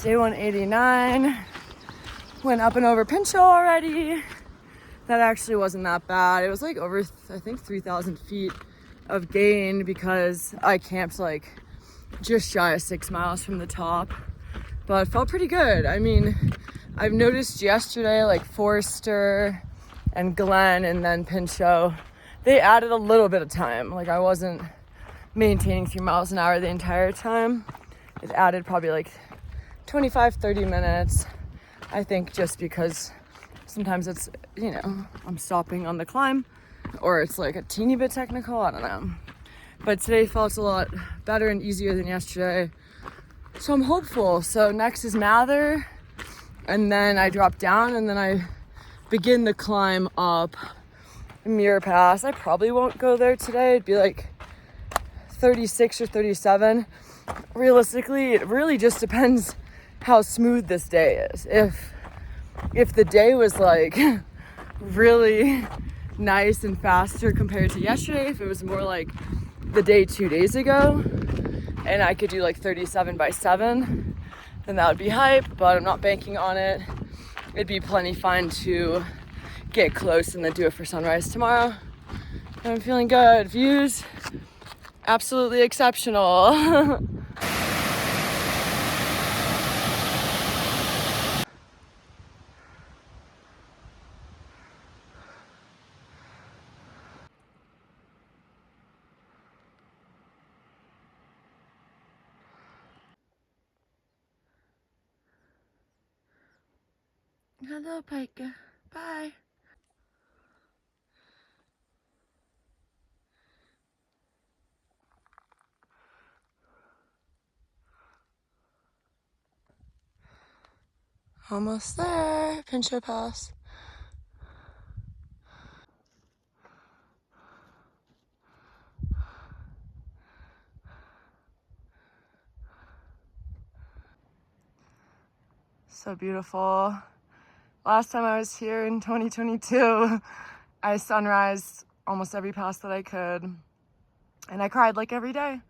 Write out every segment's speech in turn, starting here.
Day 189. Went up and over Pinchot already. That actually wasn't that bad. It was like over, I think, 3,000 feet of gain because I camped like just shy of 6 miles from the top. But it felt pretty good. I mean, I've noticed yesterday, like Forster and Glen and then Pinchot, they added a little bit of time. Like I wasn't maintaining 3 miles an hour the entire time. It added probably like 25, 30 minutes. I think just because sometimes it's, you know, I'm stopping on the climb or it's like a teeny bit technical, I don't know. But today felt a lot better and easier than yesterday. So I'm hopeful. So next is Mather, and then I drop down, and then I begin the climb up Mirror Pass. I probably won't go there today. It'd be like 36 or 37. Realistically, it really just depends how smooth this day is. If the day was like really nice and faster compared to yesterday, if it was more like the day 2 days ago, and I could do like 37 by 7, then that would be hype, but I'm not banking on it. It'd be plenty fine to get close and then do it for sunrise tomorrow. I'm feeling good. Views, absolutely exceptional. Hello, Piker. Bye. Almost there. Pinchot Pass. So beautiful. Last time I was here in 2022, I sunrised almost every pass that I could, and I cried like every day.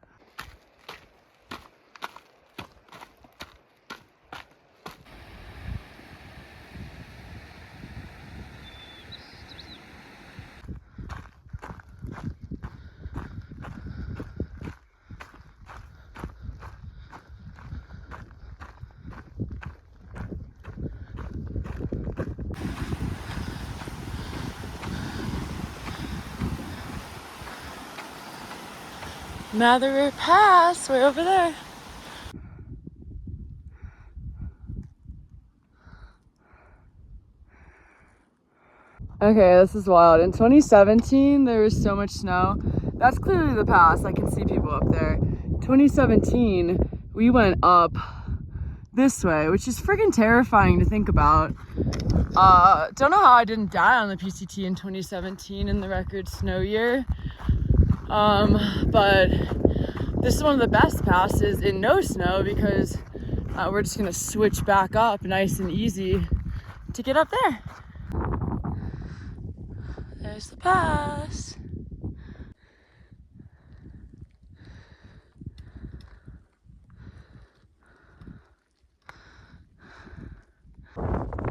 Mather Pass, way over there. Okay, this is wild. In 2017, there was so much snow. That's clearly the pass. I can see people up there. 2017, we went up this way, which is friggin' terrifying to think about. Don't know how I didn't die on the PCT in 2017 in the record snow year. But this is one of the best passes in no snow because we're just gonna switch back up nice and easy to get up there. There's the pass.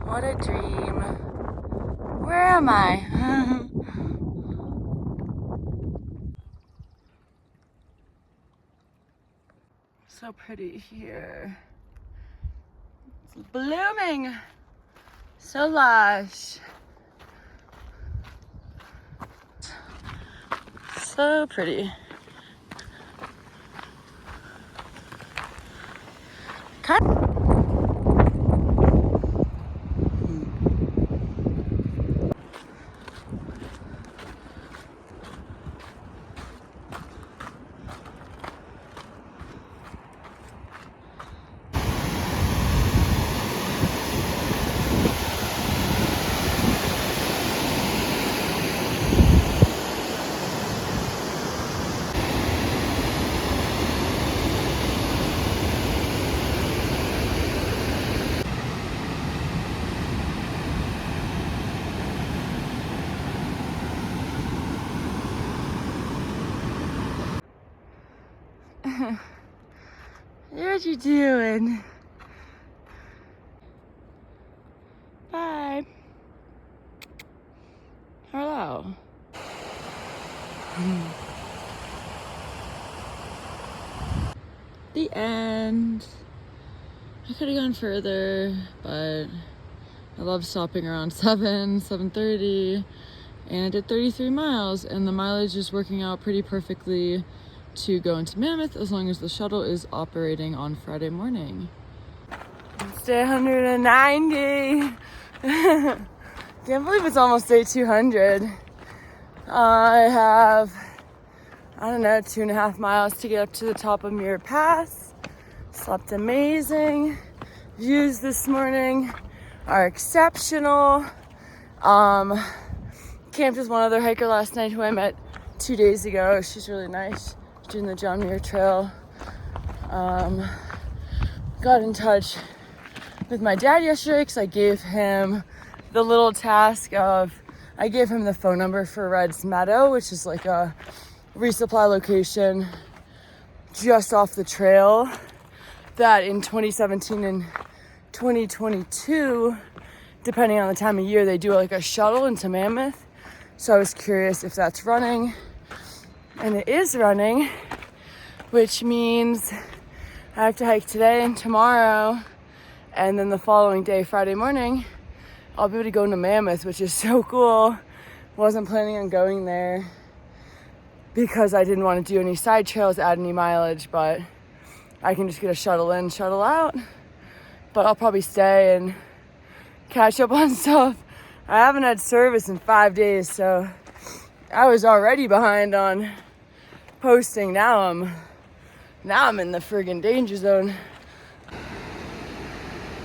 What a dream. Where am I? So pretty here. It's blooming. So lush. So pretty. What you doing? Wow. The end. I could have gone further, but I love stopping around 7:30, and I did 33 miles, and the mileage is working out pretty perfectly to go into Mammoth as long as the shuttle is operating on Friday morning. It's day 190. Can't believe it's almost day 200. I have, I don't know, 2.5 miles to get up to the top of Muir Pass. Slept amazing. Views this morning are exceptional. Camped with one other hiker last night who I met 2 days ago. She's really nice. She's doing the John Muir Trail. Got in touch with my dad yesterday because I gave him the little task of, I gave him the phone number for Red's Meadow, which is like a resupply location just off the trail that in 2017 and 2022, depending on the time of year, they do like a shuttle into Mammoth. So I was curious if that's running, and it is running, which means I have to hike today and tomorrow, and then the following day, Friday morning, I'll be able to go into Mammoth, which is so cool. Wasn't planning on going there because I didn't want to do any side trails, add any mileage, but I can just get a shuttle in, shuttle out. But I'll probably stay and catch up on stuff. I haven't had service in 5 days, so I was already behind on posting. Now I'm in the friggin' danger zone.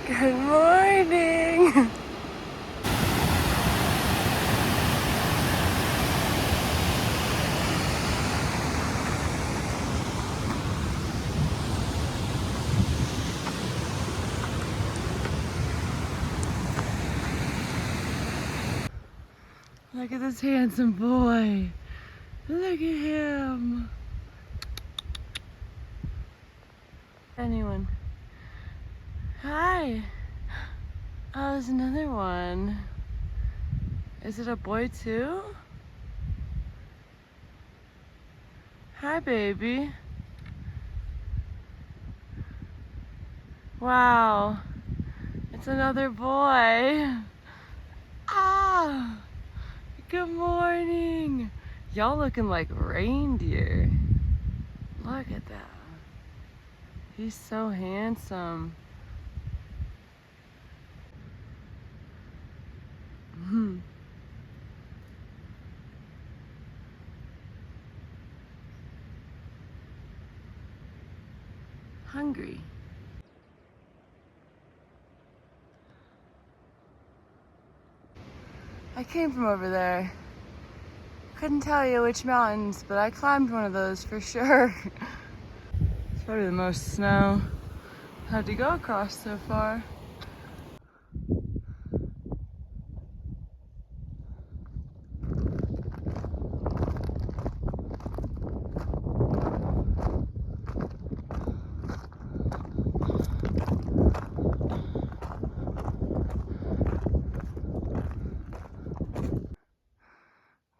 Good morning. Look at this handsome boy. Look at him. Anyone? Hi. Oh, there's another one. Is it a boy too? Hi, baby. Wow. It's another boy. Ah. Good morning. Y'all looking like reindeer. Look at that. He's so handsome. Hungry. I came from over there. Couldn't tell you which mountains, but I climbed one of those for sure. It's probably the most snow I've had to go across so far.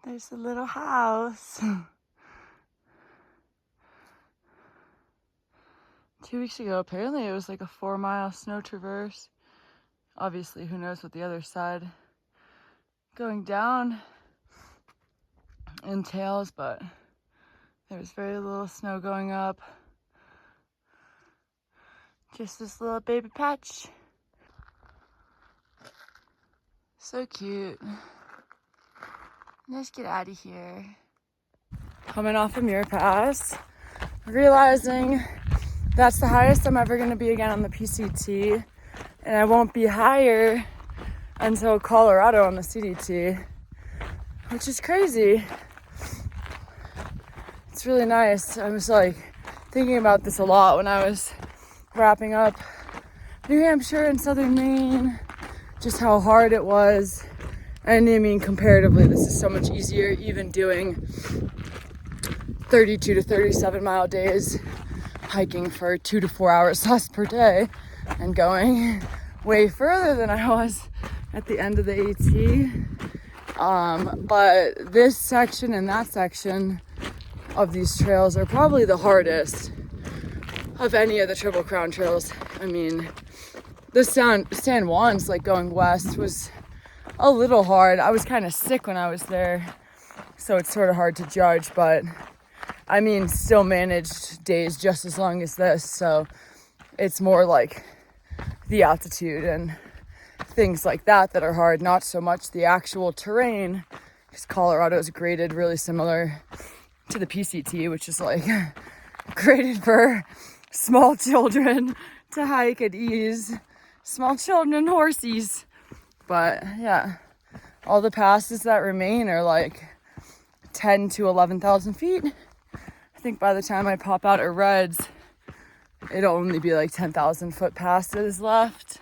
There's the little house. 2 weeks ago, apparently it was like a 4-mile snow traverse. Obviously, who knows what the other side going down entails, but there was very little snow going up. Just this little baby patch. So cute. Let's get out of here. Coming off of Muir Pass, realizing that's the highest I'm ever gonna be again on the PCT, and I won't be higher until Colorado on the CDT, which is crazy. It's really nice. I was like thinking about this a lot when I was wrapping up New Hampshire and Southern Maine, just how hard it was. And I mean, comparatively, this is so much easier, even doing 32 to 37 mile days, hiking for 2 to 4 hours less per day, and going way further than I was at the end of the AT. But this section and that section of these trails are probably the hardest of any of the Triple Crown trails. I mean, the San Juan's, like going west, was a little hard. I was kind of sick when I was there, so it's sort of hard to judge, but I mean, still managed days just as long as this, so it's more like the altitude and things like that that are hard, not so much the actual terrain, because Colorado is graded really similar to the PCT, which is like graded for small children to hike at ease. Small children and horsies. But yeah, all the passes that remain are like 10 to 11,000 feet. I think by the time I pop out at Reds, it'll only be like 10,000 foot passes left.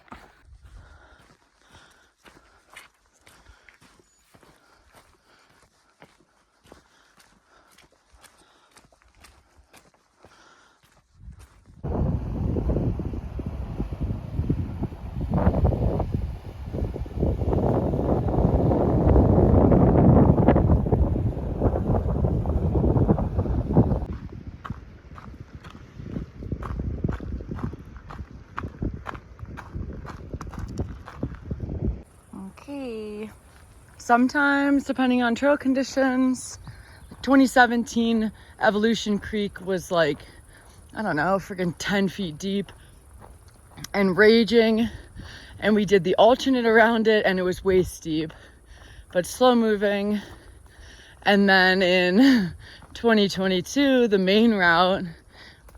Okay. Sometimes, depending on trail conditions, 2017 Evolution Creek was like, I don't know, freaking 10 feet deep and raging. And we did the alternate around it and it was way steep, but slow moving. And then in 2022, the main route,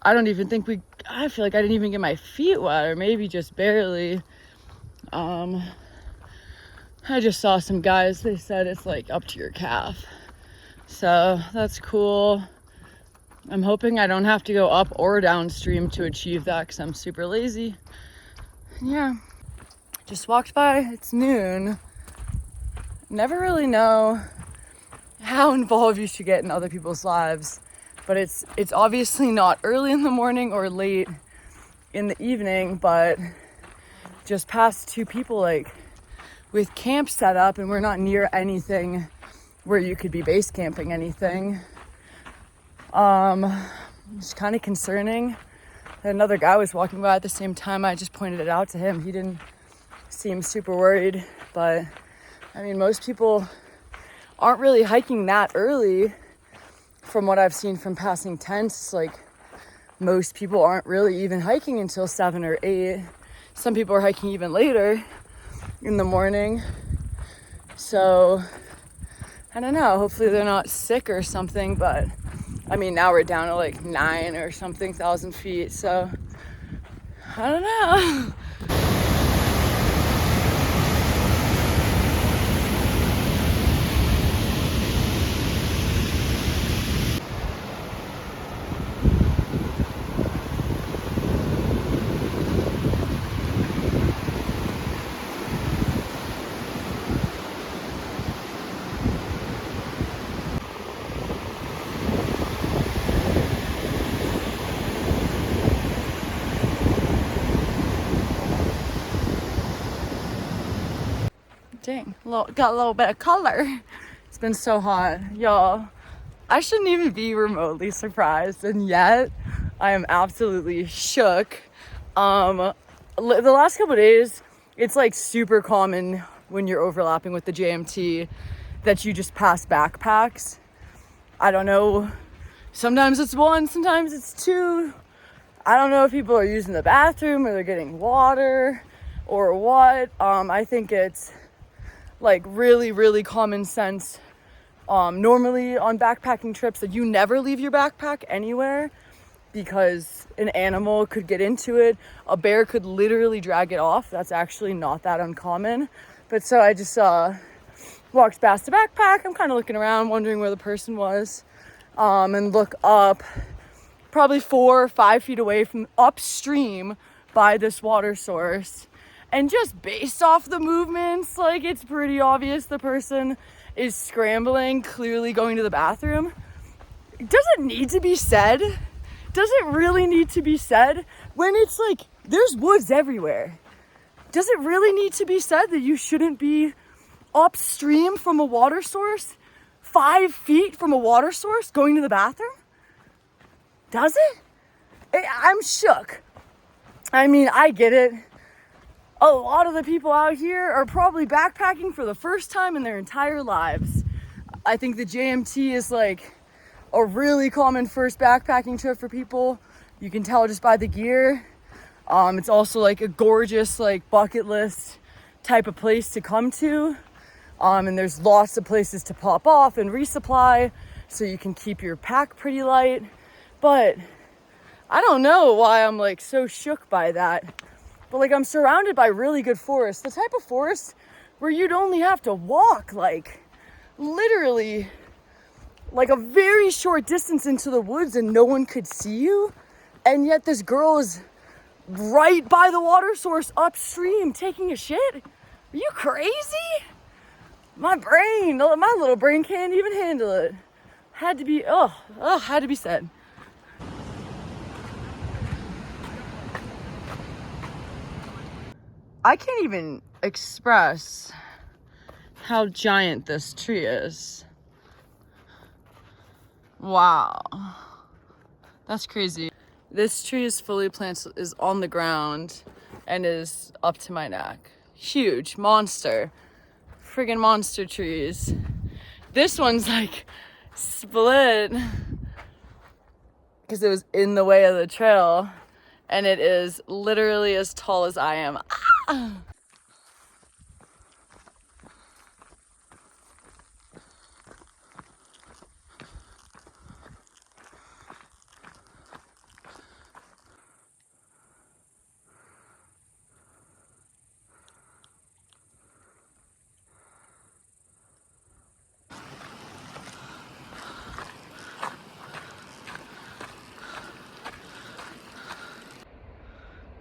I feel like I didn't even get my feet wet, or maybe just barely. I just saw some guys, they said it's like up to your calf. So that's cool. I'm hoping I don't have to go up or downstream to achieve that because I'm super lazy. Yeah, just walked by, it's noon. Never really know how involved you should get in other people's lives, but it's obviously not early in the morning or late in the evening, but just past two people like with camp set up, and we're not near anything where you could be base camping anything. It's kind of concerning. Another guy was walking by at the same time. I just pointed it out to him. He didn't seem super worried, but I mean, most people aren't really hiking that early. From what I've seen from passing tents, like most people aren't really even hiking until 7 or 8. Some people are hiking even later in the morning. So I don't know, hopefully they're not sick or something, but I mean, now we're down to like 9 or something thousand feet, so I don't know. Dang, got a little bit of color. It's been so hot, y'all. I shouldn't even be remotely surprised, and yet I am absolutely shook. The last couple of days, it's like super common when you're overlapping with the JMT that you just pass backpacks. I don't know. Sometimes it's 1, sometimes it's 2. I don't know if people are using the bathroom or they're getting water or what. I think it's like really, really common sense. Normally on backpacking trips that you never leave your backpack anywhere because an animal could get into it. A bear could literally drag it off. That's actually not that uncommon. But so I just walked past the backpack. I'm kind of looking around, wondering where the person was, and look up probably 4 or 5 feet away from upstream by this water source. And just based off the movements, like it's pretty obvious the person is scrambling, clearly going to the bathroom. Does it need to be said? Does it really need to be said when it's like there's woods everywhere? Does it really need to be said that you shouldn't be upstream from a water source, 5 feet from a water source, going to the bathroom? Does it? I'm shook. I mean, I get it. A lot of the people out here are probably backpacking for the first time in their entire lives. I think the JMT is like a really common first backpacking trip for people. You can tell just by the gear. It's also like a gorgeous like bucket list type of place to come to. And there's lots of places to pop off and resupply so you can keep your pack pretty light. But I don't know why I'm like so shook by that. But like I'm surrounded by really good forests. The type of forest where you'd only have to walk like literally like a very short distance into the woods and no one could see you. And yet this girl is right by the water source upstream taking a shit. Are you crazy? My little brain can't even handle it. Had to be said. I can't even express how giant this tree is. Wow. That's crazy. This tree is fully planted, is on the ground, and is up to my neck. Huge, monster. Friggin' monster trees. This one's like split because it was in the way of the trail, and it is literally as tall as I am. Ah!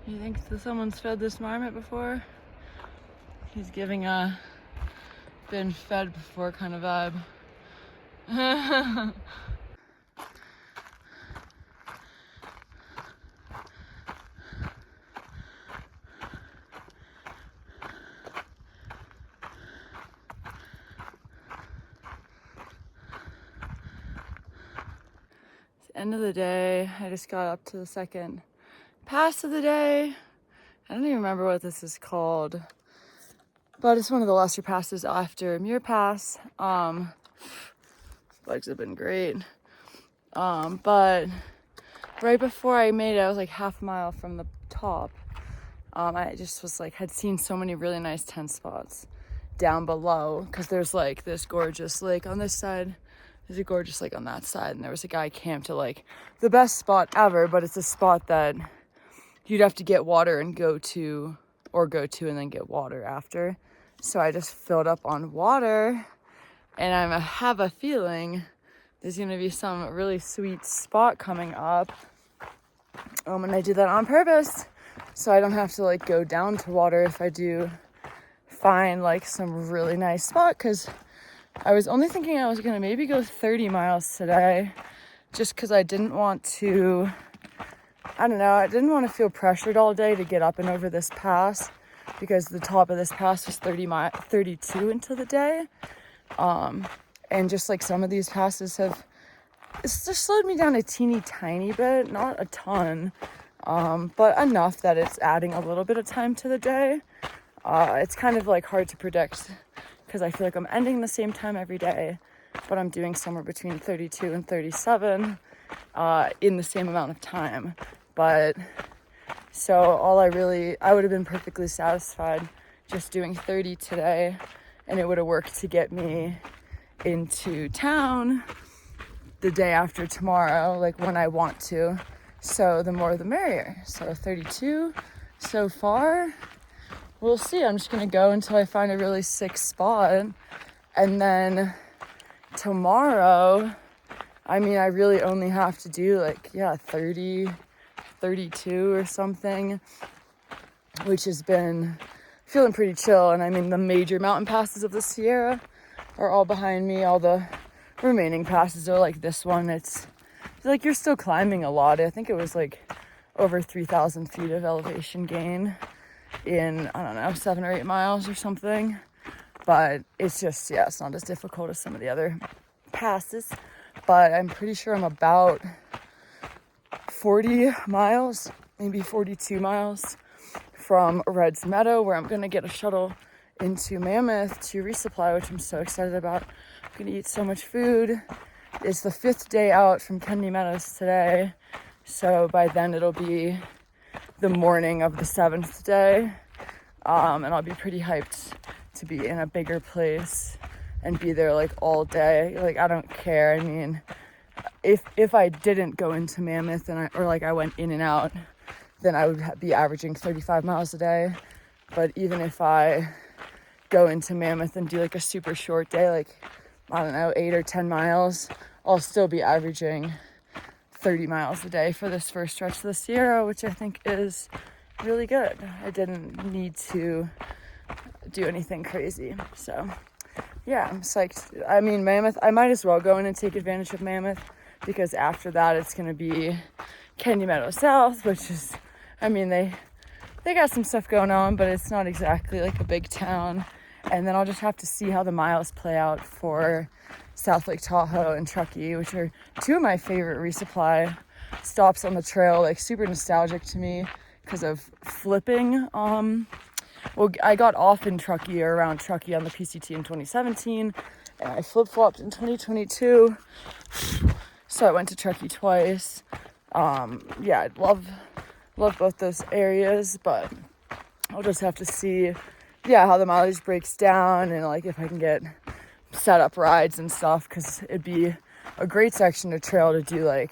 You think that someone's fed this marmot before? He's giving a been fed before kind of vibe. It's the end of the day. I just got up to the second pass of the day. I don't even remember what this is called, but it's one of the lesser passes after Muir Pass. Legs have been great. But right before I made it, I was like half a mile from the top. I just was like, had seen so many really nice tent spots down below, because there's like this gorgeous lake on this side. There's a gorgeous lake on that side, and there was a guy camped at like the best spot ever, but it's a spot that you'd have to get water and go to and then get water after. So I just filled up on water, and I have a feeling there's gonna be some really sweet spot coming up. And I did that on purpose, so I don't have to like go down to water if I do find like some really nice spot, because I was only thinking I was gonna maybe go 30 miles today, just because I didn't want to, I didn't want to feel pressured all day to get up and over this pass, because the top of this pass was 32 into the day. And just like some of these passes it's just slowed me down a teeny tiny bit, not a ton, but enough that it's adding a little bit of time to the day. It's kind of like hard to predict, because I feel like I'm ending the same time every day, but I'm doing somewhere between 32 and 37 in the same amount of time. But so I would have been perfectly satisfied just doing 30 today, and it would have worked to get me into town the day after tomorrow, like when I want to. So the more the merrier. So 32 so far. We'll see. I'm just gonna go until I find a really sick spot, and then tomorrow, I really only have to do 30, 32 or something, which has been feeling pretty chill. And the major mountain passes of the Sierra are all behind me. All the remaining passes are like this one. It's like you're still climbing a lot. I think it was like over 3,000 feet of elevation gain in, 7 or 8 miles or something. but it's just, yeah, it's not as difficult as some of the other passes. But I'm pretty sure I'm about 40 miles, maybe 42 miles from Red's Meadow, where I'm gonna get a shuttle into Mammoth to resupply, which I'm so excited about. I'm gonna eat so much food. It's the 5th day out from Kennedy Meadows today, so by then it'll be the morning of the 7th day, and I'll be pretty hyped to be in a bigger place and be there like all day. Like, I don't care. I mean, if I didn't go into Mammoth and I went in and out, then I would be averaging 35 miles a day. But even if I go into Mammoth and do like a super short day, like, I don't know, 8 or 10 miles, I'll still be averaging 30 miles a day for this first stretch of the Sierra, which I think is really good. I didn't need to do anything crazy. So yeah, I'm psyched. I mean, Mammoth, I might as well go in and take advantage of Mammoth, because after that it's going to be Kennedy Meadow South, which is, I mean, they got some stuff going on, but it's not exactly like a big town. And then I'll just have to see how the miles play out for South Lake Tahoe and Truckee, which are two of my favorite resupply stops on the trail, like super nostalgic to me because of flipping. Well, I got off in Truckee or around Truckee on the PCT in 2017, and I flip-flopped in 2022. So I went to Truckee twice. Yeah, I'd love both those areas, but I'll just have to see, yeah, how the mileage breaks down and like if I can get set up rides and stuff, because it'd be a great section of trail to do like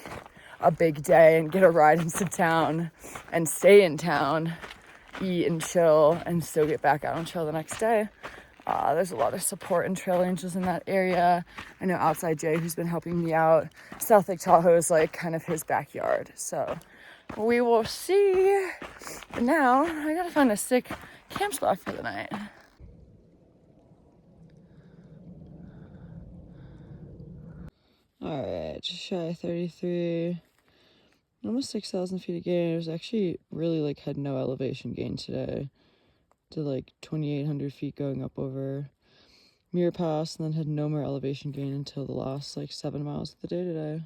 a big day and get a ride into town and stay in town, eat and chill, and still get back out and chill the next day. There's a lot of support and trail angels in that area. I know Outside Jay, who's been helping me out, South Lake Tahoe is like kind of his backyard. So we will see. But now I gotta find a sick camp spot for the night. Alright, just shy of 33. Almost 6,000 feet of gain. It was actually really like had no elevation gain today. Did like 2,800 feet going up over Mirror Pass, and then had no more elevation gain until the last like 7 miles of the day today.